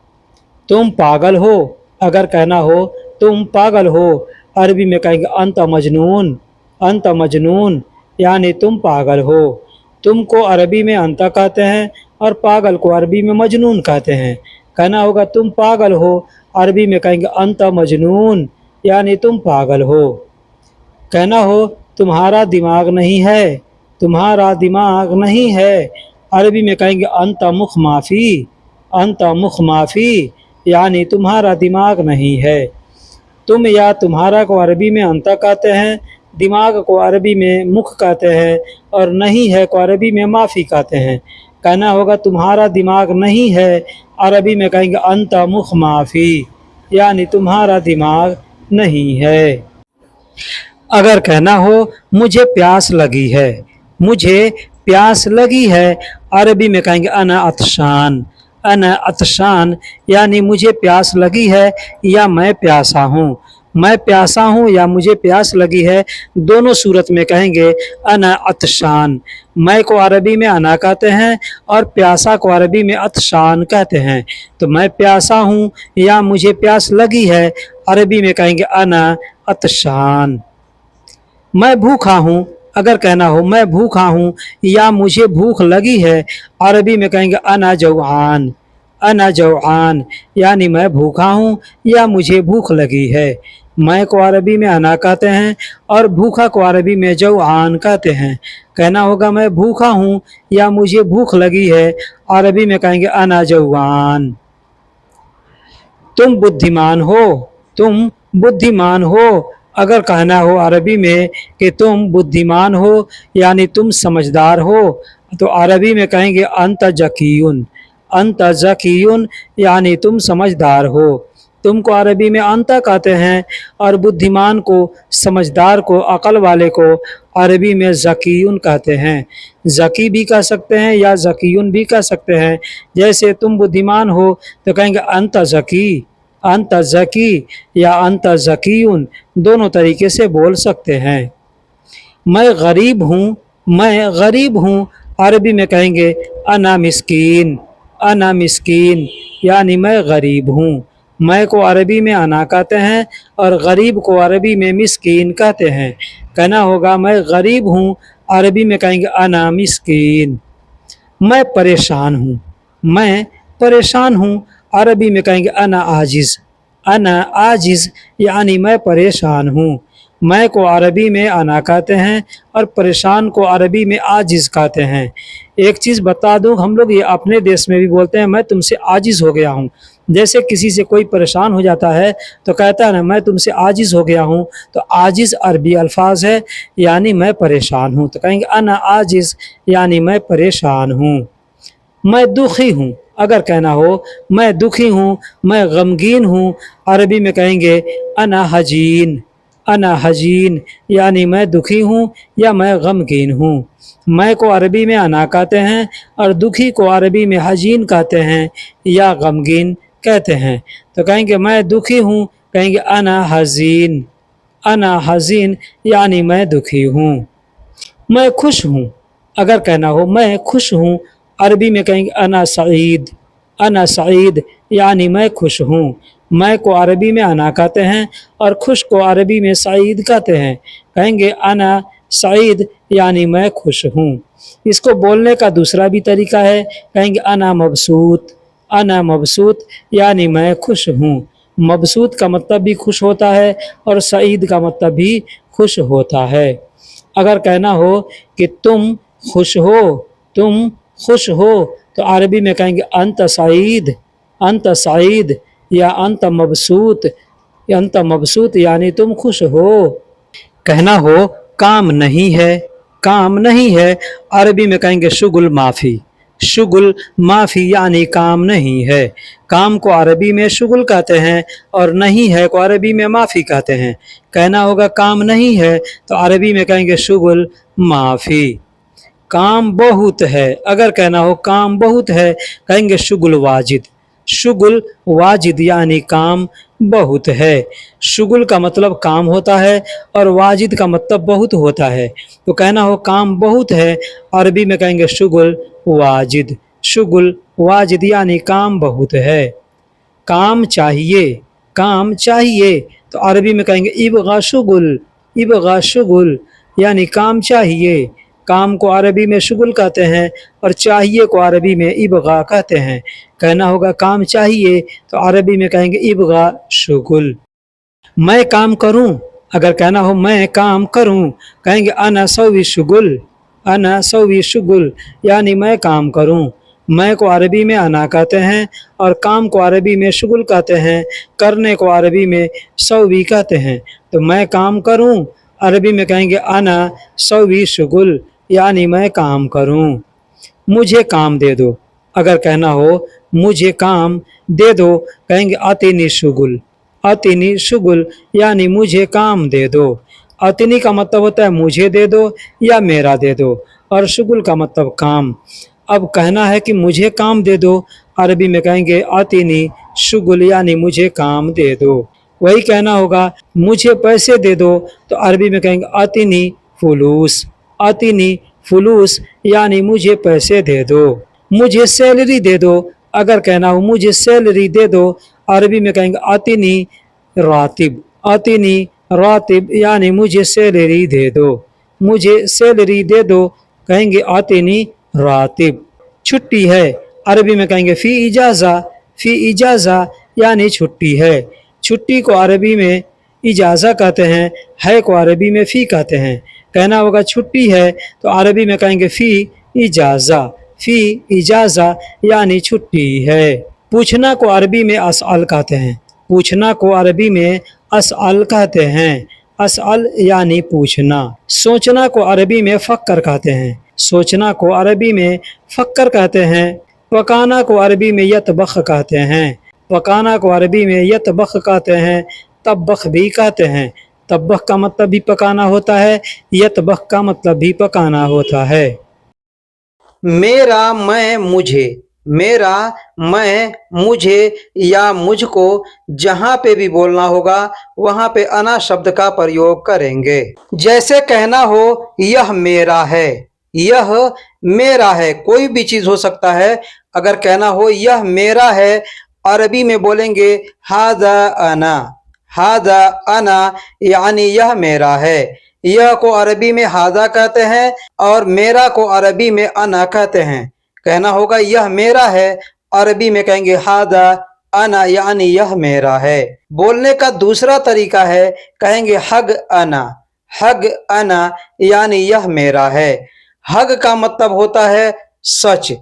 तुम पागल हो, अगर कहना हो तुम पागल हो, अरबी में कहेंगे अंत मजनून। अंत मजनून यानी तुम पागल हो। तुम को अरबी में अंत कहते हैं और पागल को अरबी में मजनून कहते हैं। कहना होगा तुम पागल हो, अरबी में कहेंगे अंत मजनून यानी तुम पागल हो। कहना हो तुम्हारा दिमाग नहीं है, तुम्हारा दिमाग नहीं है, अरबी में कहेंगे अंत मुख माफ़ी। अंत मुख माफ़ी यानी तुम्हारा दिमाग नहीं है। तुम या तुम्हारा को अरबी में अंत कहते हैं, दिमाग को अरबी में मुख कहते हैं और नहीं है को अरबी में माफ़ी कहते हैं। कहना होगा तुम्हारा दिमाग नहीं है, अरबी में कहेंगे अंत मुख माफ़ी यानी तुम्हारा दिमाग नहीं है। अगर कहना हो मुझे प्यास लगी है, मुझे प्यास लगी है, अरबी में कहेंगे अना अतशान। अना अतशान यानी मुझे प्यास लगी है या मैं प्यासा हूँ। मैं प्यासा हूँ या मुझे प्यास लगी है, दोनों सूरत में कहेंगे अना अतशान। मैं को अरबी में अना कहते हैं और प्यासा को अरबी में अतशान कहते हैं। तो मैं प्यासा हूँ या मुझे प्यास लगी है, अरबी में कहेंगे अना अतशान। मैं भूखा हूँ, अगर कहना हो मैं भूखा हूँ या मुझे भूख लगी है, अरबी में कहेंगे अना जौआन। अना जौआन यानी मैं भूखा हूँ या मुझे भूख लगी है। मैं को अरबी में अना कहते हैं और भूखा को अरबी में जौआन कहते हैं। कहना होगा मैं भूखा हूँ या मुझे भूख लगी है, अरबी में कहेंगे अना जौआन। तुम बुद्धिमान हो, तुम बुद्धिमान हो, अगर कहना हो अरबी में कि तुम बुद्धिमान हो यानी तुम समझदार हो, तो अरबी में कहेंगे अंत जकीयुन। अंत जकीयुन यानी तुम समझदार हो। तुम को अरबी में अंत कहते हैं और बुद्धिमान को, समझदार को, अकल वाले को अरबी में ज़कीयुन कहते हैं। ज़की भी कह सकते हैं या ज़कीयुन भी कह सकते हैं। जैसे तुम बुद्धिमान हो तो कहेंगे अंत ज़की, अंत ज़की या अंत ज़कीयुन, दोनों तरीके से बोल सकते हैं। मैं गरीब हूँ, मैं गरीब हूँ, अरबी में कहेंगे अना मिस्कीन। अना मिस्कीन यानी मैं गरीब हूँ। मैं को अरबी में अना कहते हैं और गरीब को अरबी में मिस्कीन कहते हैं। कहना होगा मैं गरीब हूँ, अरबी में कहेंगे अना मिस्कीन। मैं परेशान हूँ, मैं परेशान हूँ, अरबी में कहेंगे अना आजिज़। अना आजिज़ यानी मैं परेशान हूँ। मैं को अरबी में अना कहते हैं और परेशान को अरबी में आजिज़ कहते हैं। एक चीज़ बता दूँ, हम लोग ये अपने देश में भी बोलते हैं मैं तुमसे आजिज़ हो गया हूँ। जैसे किसी से कोई परेशान हो जाता है तो कहता है ना मैं तुमसे आजिज़ हो गया हूँ, तो आजिज़ अरबी अल्फाज है यानी मैं परेशान हूँ। तो कहेंगे अना आजिज़ यानी मैं परेशान हूँ। मैं दुखी हूँ, अगर कहना हो मैं दुखी हूँ, मैं गमगीन हूँ, अरबी में कहेंगे अना हजीन। अना हजीन यानी मैं दुखी हूँ या मैं गमगीन हूँ। मैं को अरबी में अना कहते हैं और दुखी को अरबी में हजीन कहते हैं या गमगीन कहते हैं। तो कहेंगे मैं दुखी हूँ, कहेंगे अना हजीन। अना हजीन यानी मैं दुखी हूँ। मैं खुश हूँ, अगर कहना हो मैं खुश हूँ, अरबी में कहेंगे अना सईद। अना सईद यानी मैं खुश हूँ। मैं को अरबी में अना कहते हैं और खुश को अरबी में सईद कहते हैं। कहेंगे अना सईद यानी मैं खुश हूँ। इसको बोलने का दूसरा भी तरीका है, कहेंगे अना मबसूत। अना मबसूत यानी मैं खुश हूँ। मबसूत का मतलब भी खुश होता है और सईद का मतलब भी खुश होता है। अगर कहना हो कि तुम खुश हो, तुम खुश हो, तो अरबी में कहेंगे अंत सईद। अंत सईद या अंत मबसूत अंत मबसूत यानी तुम खुश हो। कहना हो काम नहीं है, काम नहीं है, अरबी में कहेंगे शुगुल माफ़ी। शुगुल माफ़ी यानी काम नहीं है। काम को अरबी में शुगुल कहते हैं और नहीं है को अरबी में माफ़ी कहते हैं। कहना होगा काम नहीं है तो अरबी में कहेंगे शुगुल माफ़ी। काम बहुत है, अगर कहना हो काम बहुत है कहेंगे शुगुल वाजिद। शुगुल वाजिद यानी काम बहुत है। शुगुल का मतलब काम होता है और वाजिद का मतलब बहुत होता है। तो कहना हो काम बहुत है, अरबी में कहेंगे शुगुल वाजिद। शुगुल वाजिद यानी काम बहुत है। काम चाहिए, काम चाहिए तो अरबी में कहेंगे इबगा शुगुल। इबगा शुगुल यानी काम चाहिए। काम को अरबी में शुगुल कहते हैं और चाहिए को अरबी में इबगा कहते हैं। कहना होगा काम चाहिए तो अरबी में कहेंगे इबगा शुगुल। मैं काम करूं, अगर कहना हो मैं काम करूं कहेंगे अना सवी शुगुल। अना सवी शुगुल यानी मैं काम करूं। मैं को अरबी में अना कहते हैं और काम को अरबी में शुगुल कहते हैं। करने को अरबी में सवी कहते हैं। तो मैं काम करूं अरबी में कहेंगे अना सवी शुगुल यानी मैं काम करूं। मुझे काम दे दो, अगर कहना हो मुझे काम दे दो कहेंगे अतिनी शुगुल। अतिनी शुगुल यानी मुझे काम दे दो। अतिनी का मतलब होता है मुझे दे दो या मेरा दे दो और शुगुल का मतलब काम। अब कहना है कि मुझे काम दे दो, अरबी में कहेंगे अतिनी शुगुल यानी मुझे काम दे दो। वही कहना होगा मुझे पैसे दे दो तो अरबी में कहेंगे अतिनी फुलूस। अतिनी फुलूस यानी मुझे पैसे दे दो। मुझे सैलरी दे दो, अगर कहना हो मुझे सैलरी दे दो अरबी में कहेंगे अतिनी रातिब। अतिनी रातिब यानी मुझे सैलरी दे दो। मुझे सैलरी दे दो कहेंगे अतिनी रातिब। छुट्टी है, अरबी में कहेंगे फ़ी इजाज़ा। फ़ी इजाज़ा यानी छुट्टी है। छुट्टी को अरबी में इजाज़ा कहते हैं, है को अरबी में फ़ी कहते हैं। कहना होगा छुट्टी है तो अरबी में कहेंगे फ़ी इजाज़ा। फ़ी इजाज़ा यानी छुट्टी है। पूछना को अरबी में असअल कहते हैं। पूछना को अरबी में असअल कहते हैं। असअल यानी पूछना। सोचना को अरबी में फ़क्कर कहते हैं। सोचना को अरबी में फ़क्कर कहते हैं। पकाना को अरबी में यतबख कहते हैं। पकाना को अरबी में यतबख कहते हैं, तब्बख भी कहते हैं। तब्बख का मतलब भी पकाना होता है, यतबख का मतलब भी पकाना होता है। मेरा मैं मुझे, मेरा मैं मुझे या मुझको जहाँ पे भी बोलना होगा वहाँ पे अना शब्द का प्रयोग करेंगे। जैसे कहना हो यह मेरा है, यह मेरा है, कोई भी चीज हो सकता है। अगर कहना हो यह मेरा है, अरबी में बोलेंगे हादा अना। हादा अना यानी यह मेरा है। यह को अरबी में हादा कहते हैं और मेरा को अरबी में अना कहते हैं। कहना होगा यह मेरा है, अरबी में कहेंगे हादा अना यानी यह मेरा है। बोलने का दूसरा तरीका है, कहेंगे हग अना। हग अना यानी यह मेरा है। हग का मतलब होता है सच,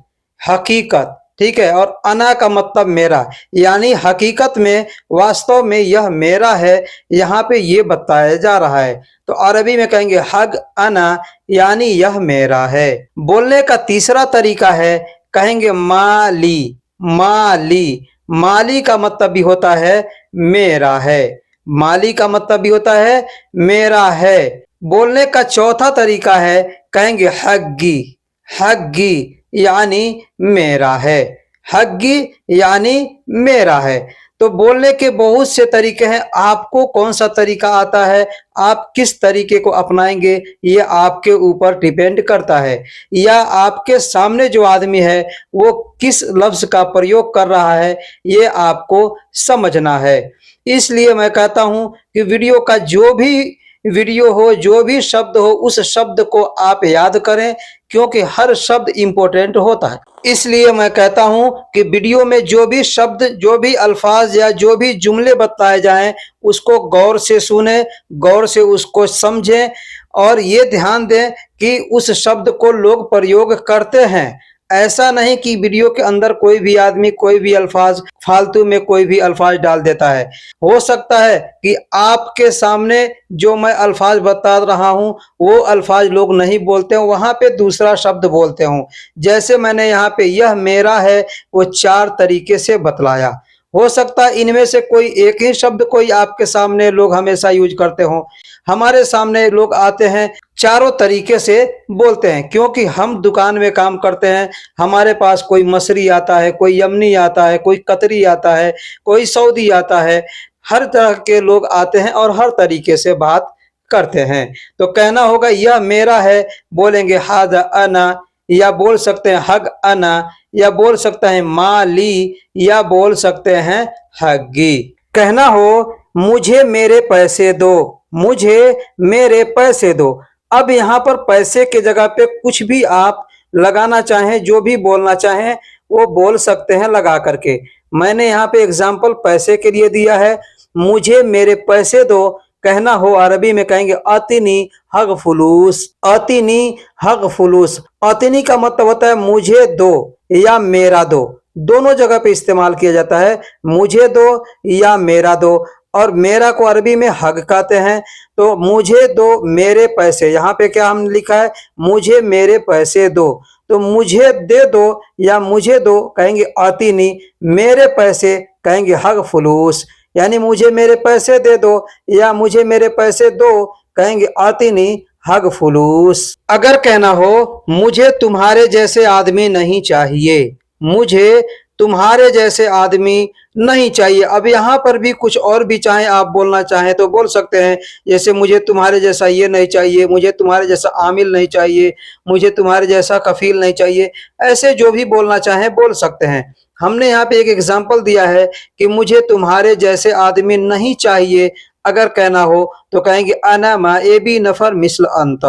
हकीकत, ठीक है, और अना का मतलब मेरा, यानी हकीकत में वास्तव में यह मेरा है, यहाँ पे ये बताया जा रहा है। तो अरबी में कहेंगे हग अना यानी यह मेरा है। बोलने का तीसरा तरीका है, कहेंगे माली। माली, माली का मतलब भी होता है मेरा है। माली का मतलब भी होता है मेरा है। बोलने का चौथा तरीका है, कहेंगे हग्गी। हग्गी यानी मेरा है। हग्गी यानी मेरा है। तो बोलने के बहुत से तरीके हैं, आपको कौन सा तरीका आता है, आप किस तरीके को अपनाएंगे ये आपके ऊपर डिपेंड करता है, या आपके सामने जो आदमी है वो किस लफ्ज का प्रयोग कर रहा है ये आपको समझना है। इसलिए मैं कहता हूं कि वीडियो का जो भी वीडियो हो, जो भी शब्द हो, उस शब्द को आप याद करें, क्योंकि हर शब्द इम्पोर्टेंट होता है। इसलिए मैं कहता हूं कि वीडियो में जो भी शब्द, जो भी अल्फाज या जो भी जुमले बताए जाएं उसको गौर से सुने, गौर से उसको समझें और ये ध्यान दें कि उस शब्द को लोग प्रयोग करते हैं। ऐसा नहीं कि वीडियो के अंदर कोई भी आदमी कोई भी अल्फाज फालतू में कोई भी अल्फाज डाल देता है। हो सकता है कि आपके सामने जो मैं अल्फाज बता रहा हूं वो अल्फाज लोग नहीं बोलते हो, वहां पे दूसरा शब्द बोलते हो। जैसे मैंने यहाँ पे यह मेरा है वो 4 तरीके से बतलाया। हो सकता है इनमें से कोई एक ही शब्द कोई आपके सामने लोग हमेशा यूज करते हो। हमारे सामने लोग आते हैं चारों तरीके से बोलते हैं, क्योंकि हम दुकान में काम करते हैं। हमारे पास कोई मसरी आता है, कोई यमनी आता है, कोई कतरी आता है, कोई सऊदी आता है। हर तरह के लोग आते हैं और हर तरीके से बात करते हैं। तो कहना होगा यह मेरा है, बोलेंगे हाद अना, या बोल सकते हैं हग अना, या बोल सकते हैं माली, या बोल सकते हैं हग्गी। कहना हो मुझे मेरे पैसे दो, मुझे मेरे पैसे दो। अब यहाँ पर पैसे के जगह पे कुछ भी आप लगाना चाहें, जो भी बोलना चाहें वो बोल सकते हैं लगा करके। मैंने यहाँ पे एग्जाम्पल पैसे के लिए दिया है, मुझे मेरे पैसे दो। कहना हो अरबी में कहेंगे अतिनी हग फुलूस, अतिनी हग फुलूस। अतिनी का मतलब होता है मुझे दो या मेरा दो, दोनों जगह पे इस्तेमाल किया जाता है, मुझे दो या मेरा दो। और मेरा को अरबी में हग कहते हैं। तो मुझे दो मेरे पैसे, यहाँ पे क्या हमने लिखा है, मुझे मेरे पैसे दो। तो मुझे दे दो या मुझे दो कहेंगे आतीनी, मेरे पैसे कहेंगे हग फुलूस। यानी मुझे मेरे पैसे दे दो या मुझे मेरे पैसे दो कहेंगे आतीनी हग फुलूस। अगर कहना हो मुझे तुम्हारे जैसे आदमी नहीं चाहिए, मुझे तुम्हारे जैसे आदमी नहीं चाहिए। अब यहाँ पर भी कुछ और भी चाहे आप बोलना चाहें तो बोल सकते हैं, जैसे मुझे तुम्हारे जैसा ये नहीं चाहिए, मुझे तुम्हारे जैसा आमिल नहीं चाहिए, मुझे तुम्हारे जैसा कफील नहीं चाहिए। ऐसे जो भी बोलना चाहें बोल सकते हैं। हमने यहाँ पे एक एग्जाम्पल दिया है कि मुझे तुम्हारे जैसे आदमी नहीं चाहिए। अगर कहना हो तो कहेंगे अना मा ए बी नफर मिसल अंत,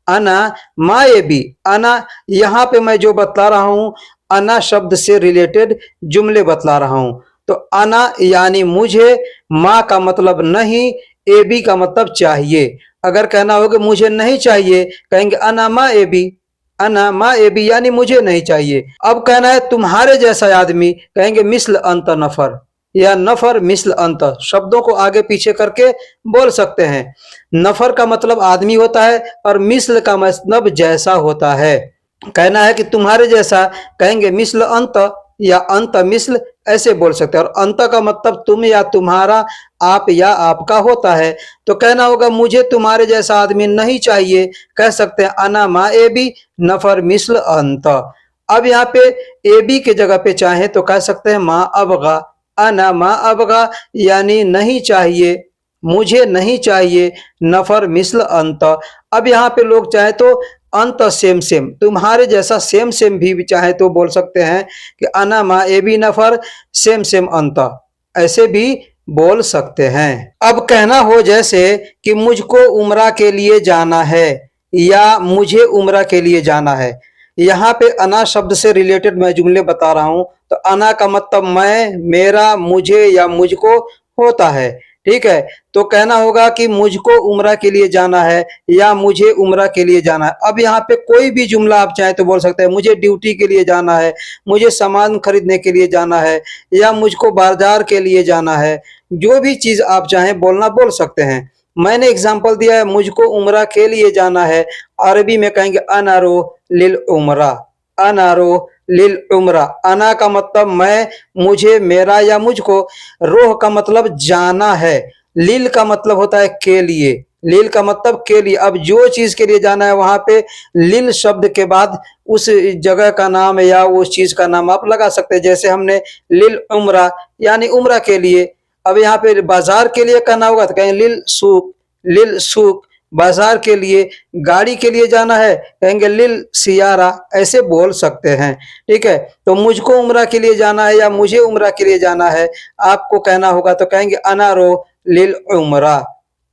अना मा ए बी। अना यहाँ पे मैं जो बतला रहा हूँ अना शब्द से रिलेटेड जुमले बतला रहा हूं। तो अना यानी मुझे, माँ का मतलब नहीं, ए बी का मतलब चाहिए। अगर कहना हो कि मुझे नहीं चाहिए कहेंगे अना मा ए बी, अना मा ए बी यानी मुझे नहीं चाहिए। अब कहना है तुम्हारे जैसा आदमी कहेंगे मिसल अंत नफर, या नफर मिसल अंत। शब्दों को आगे पीछे करके बोल सकते हैं। नफर का मतलब आदमी होता है और मिसल का मतलब जैसा होता है। कहना है कि तुम्हारे जैसा कहेंगे मिसल अंत या अंत मिसल, ऐसे बोल सकते हैं। और अंत का मतलब तुम या तुम्हारा, आप या आपका होता है। तो कहना होगा मुझे तुम्हारे जैसा आदमी नहीं चाहिए, कह सकते हैं अना मा ए बी नफर मिसल अंत। अब यहाँ पे ए बी के जगह पे चाहे तो कह सकते हैं मा अबगा, अना मा अबगा यानी नहीं चाहिए, मुझे नहीं चाहिए, नफर मिसल अंत। अब यहाँ पे लोग चाहे तो अंत सेम सेम, तुम्हारे जैसा सेम सेम भी चाहे तो बोल सकते हैं कि अना मा ए बी नफर सेम सेम अंत, ऐसे भी बोल सकते हैं। अब कहना हो जैसे कि मुझको उम्रा के लिए जाना है या मुझे उम्रा के लिए जाना है। यहाँ पे अना शब्द से रिलेटेड मैं जुमले बता रहा हूं। तो अना का मतलब मैं, मेरा, मुझे या मुझको होता है। ठीक है, तो कहना होगा कि मुझको उम्रा के लिए जाना है या मुझे उम्रा के लिए जाना है। अब यहाँ पे कोई भी जुमला आप चाहें तो बोल सकते हैं, मुझे ड्यूटी के लिए जाना है, मुझे सामान खरीदने के लिए जाना है, या मुझको बाजार के लिए जाना है। जो भी चीज आप चाहें बोलना बोल सकते हैं। मैंने एग्जाम्पल दिया है मुझको उम्रा के लिए जाना है, अरबी में कहेंगे अनारो लिल उम्रा, अनारो लिल उम्रा। अना का मतलब मैं, मुझे, मेरा या मुझको। रोह का मतलब जाना है। लिल का मतलब होता है के लिए, लिल का मतलब के लिए। अब जो चीज के लिए जाना है वहां पे लिल शब्द के बाद उस जगह का नाम या उस चीज का नाम आप लगा सकते हैं। जैसे हमने लिल उम्रा यानी उम्रा के लिए। अब यहाँ पे बाजार के लिए कहना होगा तो कहेंगे लिल सूक, लिल सूक बाजार के लिए। गाड़ी के लिए जाना है कहेंगे लिल सियारा, ऐसे बोल सकते हैं। ठीक है, तो मुझको उम्रा के लिए जाना है या मुझे उम्रा के लिए जाना है, आपको कहना होगा तो कहेंगे अनारो लिल उम्रा।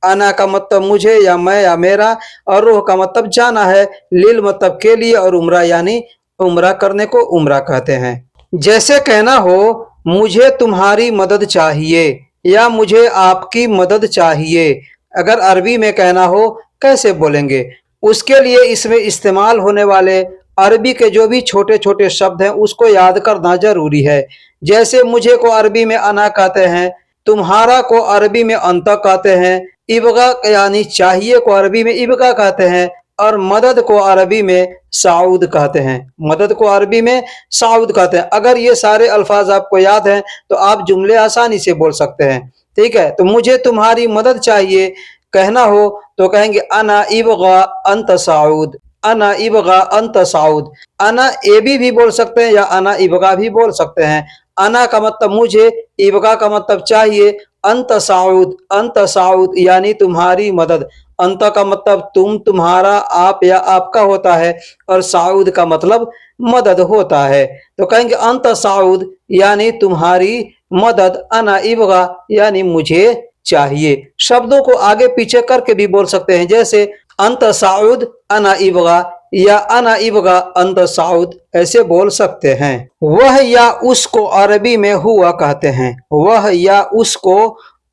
अना का मतलब मुझे या मैं या मेरा, और रोह का मतलब जाना है, लिल मतलब के लिए, और उम्रा यानी उम्रा करने को उम्रा कहते हैं। जैसे कहना हो मुझे तुम्हारी मदद चाहिए या मुझे आपकी मदद चाहिए। अगर अरबी में कहना हो कैसे बोलेंगे, उसके लिए इसमें इस्तेमाल होने वाले अरबी के जो भी छोटे छोटे शब्द हैं उसको याद करना जरूरी है। जैसे मुझे को अरबी में अना कहते हैं, तुम्हारा को अरबी में अंत कहते हैं, इबगा यानी चाहिए को अरबी में इबगा कहते हैं, और मदद को अरबी में साउद कहते हैं। मदद को अरबी में साउद कहते हैं। अगर ये सारे अल्फाज आपको याद हैं तो आप जुमले आसानी से बोल सकते हैं। ठीक है, तो मुझे तुम्हारी मदद चाहिए कहना हो तो कहेंगे अना इबगा अंत साउद, अना इबगा अंत साउद। अना एबी भी बोल सकते हैं या अना इबगा भी बोल सकते हैं। अना का मतलब मुझे, इबगा का मतलब चाहिए, अंत साउद यानी तुम्हारी मदद। अंत का मतलब तुम, तुम्हारा, आप या आपका होता है, और साउद का मतलब मदद होता है। तो कहेंगे अंत साउद यानी तुम्हारी मदद, अना इबगा यानी मुझे चाहिए। शब्दों को आगे पीछे करके भी बोल सकते हैं, जैसे अंत साउद अना इबगा या अना इबगा अंत साउद, ऐसे बोल सकते हैं। वह या उसको अरबी में हुआ कहते हैं, वह या उसको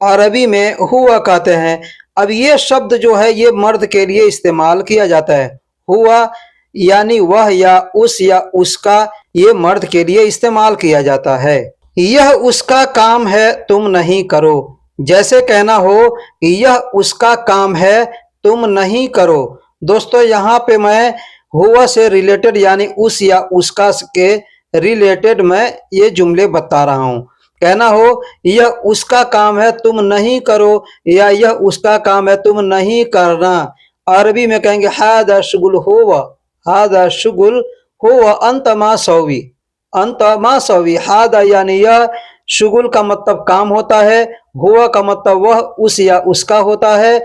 अरबी में हुआ कहते हैं। अब ये शब्द जो है ये मर्द के लिए इस्तेमाल किया जाता है। हुआ यानी वह या उसका, ये मर्द के लिए इस्तेमाल किया जाता है। यह उसका काम है तुम नहीं करो, जैसे कहना हो यह उसका काम है तुम नहीं करो। दोस्तों यहाँ पे मैं हुआ से रिलेटेड यानी उस या उसका के रिलेटेड मैं ये जुमले बता रहा हूँ। कहना हो यह उसका काम है तुम नहीं करो, या यह उसका काम है तुम नहीं करना। अरबी में कहेंगे हादा शुगुल हुआ, हादा शुगुल हुआ अंत मा सौवी, अंत मा सौवी। हादा यानी यह, शुगुल का मतलब काम होता है, हुआ का मतलब वह, उस या उसका होता है,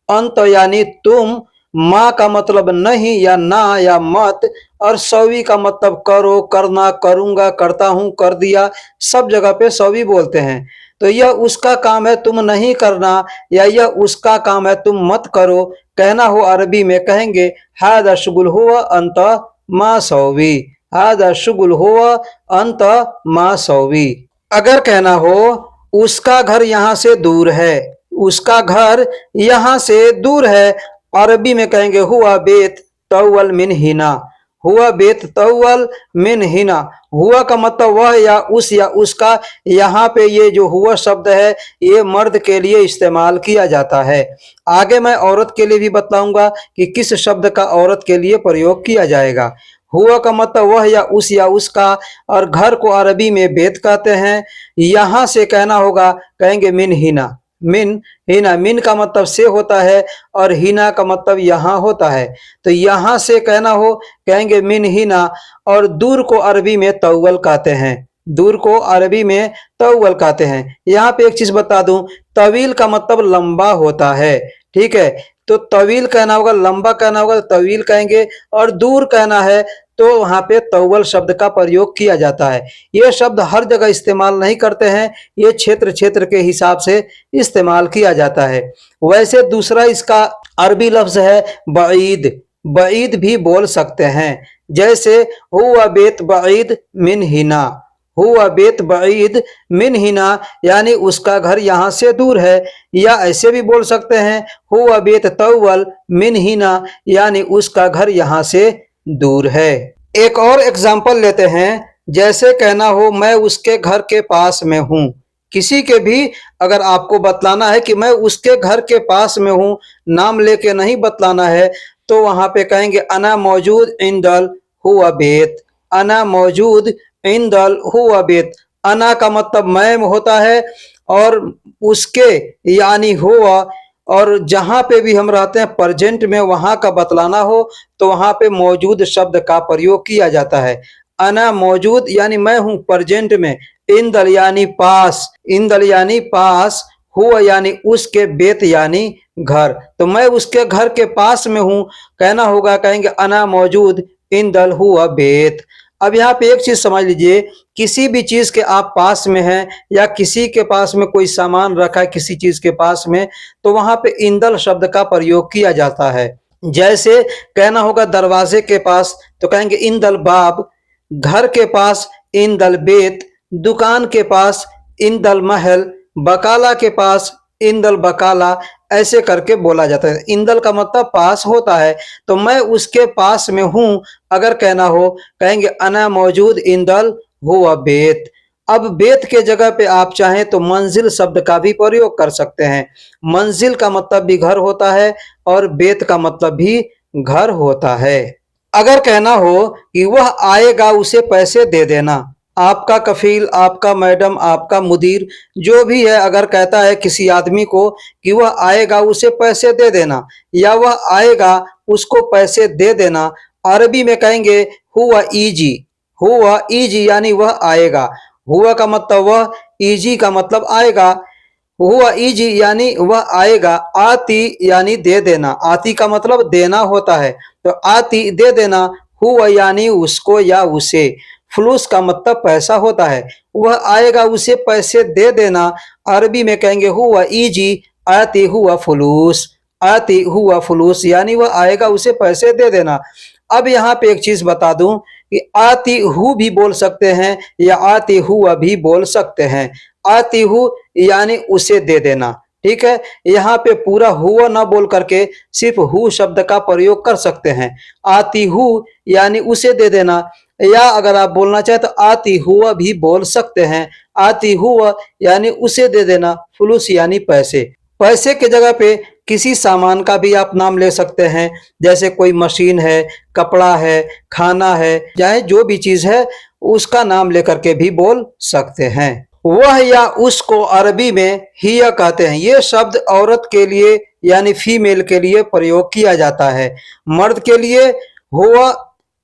अंत यानी तुम, माँ का मतलब नहीं या ना या मत, और सौवी का मतलब करो, करना, करूंगा, करता हूं, कर दिया, सब जगह पे सौवी बोलते हैं। तो यह उसका काम है तुम नहीं करना, या यह उसका काम है तुम मत करो। कहना हो अरबी में कहेंगे हादा शुगुल हुआ अंत मा सौवी, हादा शुगुल हुआ अंत मा सौवी। अगर कहना हो उसका घर यहाँ से दूर है, उसका घर यहाँ से दूर है, अरबी में कहेंगे हुआ बेत तौवल मिन हिना, हुआ बेत तौवल मिन हिना। हुआ का मतलब वह या उसका, यहाँ पे ये जो हुआ शब्द है ये मर्द के लिए इस्तेमाल किया जाता है। आगे मैं औरत के लिए भी बताऊंगा कि किस शब्द का औरत के लिए प्रयोग किया जाएगा। हुआ का मतलब वह या उसका, और घर को अरबी में बेत कहते हैं। यहाँ से कहना होगा, कहेंगे मिन हिना, मिन हिना, मिन का मतलब से होता है और हिना का मतलब यहाँ होता है। तो यहाँ से कहना हो कहेंगे मिन हिना, और दूर को अरबी में तौवल कहते हैं, दूर को अरबी में तौवल कहते हैं। यहाँ पे एक चीज बता दूं, तवील का मतलब लंबा होता है। ठीक है, तो तवील कहना होगा, लंबा कहना होगा तो तवील कहेंगे, और दूर कहना है तो वहां पे तौवल शब्द का प्रयोग किया जाता है। ये शब्द हर जगह इस्तेमाल नहीं करते हैं, ये क्षेत्र क्षेत्र के हिसाब से इस्तेमाल किया जाता है। वैसे दूसरा इसका अरबी लफ्ज है बईद, बईद भी बोल सकते हैं। जैसे हुआ बेत बईद मिन हिना, हुआ बेत बईद मिन हिना यानी उसका घर यहाँ से दूर है। या ऐसे भी बोल सकते हैं हुआ बेत तौवल मिन हिना यानी उसका घर यहाँ से दूर है। एक और एग्जाम्पल लेते हैं, जैसे कहना हो मैं उसके घर के पास में हूँ। किसी के भी अगर आपको बतलाना है कि मैं उसके घर के पास में हूँ, नाम लेके नहीं बतलाना है, तो वहां पे कहेंगे अना मौजूद इंदल हुआ बेत, अना मौजूद इंदल हुआ बेत। अना का मतलब मैं होता है, और उसके यानी हुआ, और जहां पे भी हम रहते हैं प्रेजेंट में वहां का बतलाना हो तो वहां पे मौजूद शब्द का प्रयोग किया जाता है। अना मौजूद यानी मैं हूं प्रेजेंट में, इंदल यानी पास, इंदल यानी पास, हुआ यानी उसके, बेत यानी घर, तो मैं उसके घर के पास में हूं। कहना होगा, कहेंगे अना मौजूद इंदल हुआ बेत। अब यहाँ पे एक चीज समझ लीजिए, किसी भी चीज के आप पास में हैं या किसी के पास में कोई सामान रखा है किसी चीज के पास में, तो वहां पे इंदल शब्द का प्रयोग किया जाता है। जैसे कहना होगा दरवाजे के पास तो कहेंगे इंदल बाब, घर के पास इंदल बेत, दुकान के पास इंदल महल, बकाला के पास इंदल बकाला, ऐसे करके बोला जाता है। इंदल का मतलब पास होता है, तो मैं उसके पास में हूँ अगर कहना हो, कहेंगे अना मौजूद इंदल हुआ बेत। अब बेत के जगह पे आप चाहें तो मंजिल शब्द का भी प्रयोग कर सकते हैं। मंजिल का मतलब भी घर होता है और बेत का मतलब भी घर होता है। अगर कहना हो कि वह आएगा उसे पैसे दे देना, आपका कफील, आपका मैडम, आपका मुदीर जो भी है, अगर कहता है किसी आदमी को कि वह आएगा उसे पैसे दे देना या वह आएगा उसको पैसे दे देना, अरबी में कहेंगे हुआ ईजी। हुआ ईजी यानी वह आएगा। हुआ का मतलब वह, ईजी का मतलब आएगा। हुआ इजी यानी वह आएगा। आती यानी दे देना, आती का मतलब देना होता है, तो आती दे देना। हुआ यानी उसको या उसे। फ्लूस का मतलब पैसा होता है, वह आएगा उसे पैसे दे देना। अरबी में कहेंगे हुआ इजी आती हुआ फलूस। आती हुआ फलूस यानी वह आएगा उसे पैसे दे देना। अब यहाँ पे एक चीज बता दूं कि आती हु भी बोल सकते हैं या आती हुआ भी बोल सकते हैं। आती हु यानी उसे दे देना, ठीक है। यहाँ पे पूरा हुआ ना बोल करके सिर्फ हु शब्द का प्रयोग कर सकते हैं। आती हु यानी उसे दे देना, या अगर आप बोलना चाहे तो आती हुआ भी बोल सकते हैं। आती हुआ यानी उसे दे देना, फुलूस यानी पैसे। पैसे के जगह पे किसी सामान का भी आप नाम ले सकते हैं, जैसे कोई मशीन है, कपड़ा है, खाना है, चाहे जो भी चीज है उसका नाम लेकर के भी बोल सकते हैं। वह या उसको अरबी में हिया कहते हैं। ये शब्द औरत के लिए यानी फीमेल के लिए प्रयोग किया जाता है। मर्द के लिए हुआ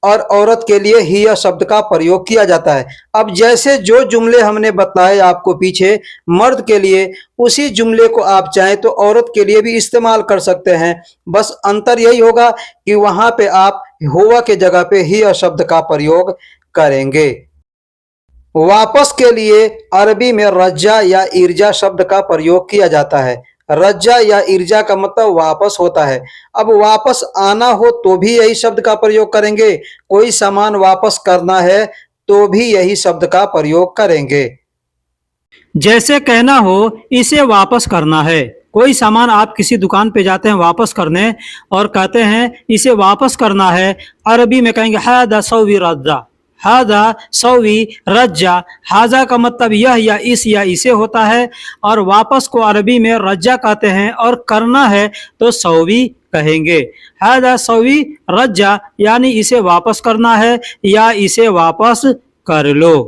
और औरत के लिए हिया शब्द का प्रयोग किया जाता है। अब जैसे जो जुमले हमने बताए आपको पीछे मर्द के लिए, उसी जुमले को आप चाहें तो औरत के लिए भी इस्तेमाल कर सकते हैं। बस अंतर यही होगा कि वहां पे आप हुआ के जगह पे हिया शब्द का प्रयोग करेंगे। वापस के लिए अरबी में रज्जा या इर्जा शब्द का प्रयोग किया जाता है। रज्जा या इर्जा का मतलब वापस होता है। अब वापस आना हो तो भी यही शब्द का प्रयोग करेंगे, कोई सामान वापस करना है तो भी यही शब्द का प्रयोग करेंगे। जैसे कहना हो इसे वापस करना है। कोई सामान आप किसी दुकान पे जाते हैं वापस करने और कहते हैं इसे वापस करना है, अरबी में कहेंगे हादा सौवी रज्जा। हादा सौवी रज्जा। हाजा का मतलब यह या इस या इसे होता है, और वापस को अरबी में रज्जा कहते हैं, और करना है तो सौवी कहेंगे। हादा सौवी रज्जा यानी इसे वापस करना है या इसे वापस कर लो।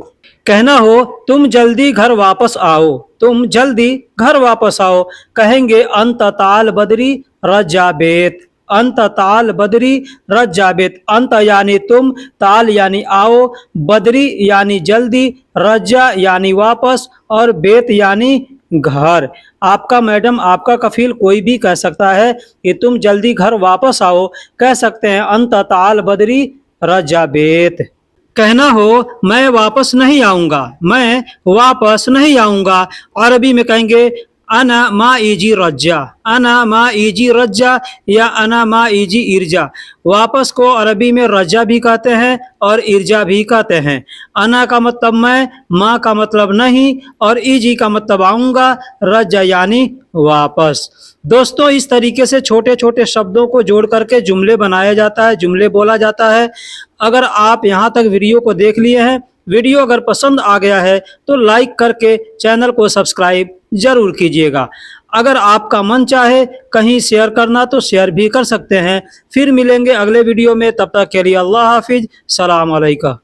कहना हो तुम जल्दी घर वापस आओ, तुम जल्दी घर वापस आओ, कहेंगे अंत ताल बदरी रजाबेत। अंत ताल बदरी रजाबेत। अंत यानी तुम, ताल यानी आओ, बदरी यानी जल्दी, रजा यानी वापस, और बेत यानी घर। आपका मैडम, आपका कफील कोई भी कह सकता है कि तुम जल्दी घर वापस आओ, कह सकते हैं अंत ताल बदरी रजाबेत। कहना हो मैं वापस नहीं आऊंगा, मैं वापस नहीं आऊंगा, अरबी में कहेंगे अना मा इजी रज्जा। अना मा इजी रज्जा या अना मा इजी इर्जा। वापस को अरबी में रज्जा भी कहते हैं और इर्जा भी कहते हैं। अना का मतलब मैं, मा का मतलब नहीं, और इजी का मतलब आऊंगा, रज्जा यानी वापस। दोस्तों, इस तरीके से छोटे छोटे शब्दों को जोड़ करके जुमले बनाया जाता है, जुमले बोला जाता है। अगर आप यहाँ तक वीडियो को देख लिए हैं, वीडियो अगर पसंद आ गया है तो लाइक करके चैनल को सब्सक्राइब जरूर कीजिएगा। अगर आपका मन चाहे कहीं शेयर करना तो शेयर भी कर सकते हैं। फिर मिलेंगे अगले वीडियो में, तब तक के लिए अल्लाह हाफिज, सलाम अलैकुम।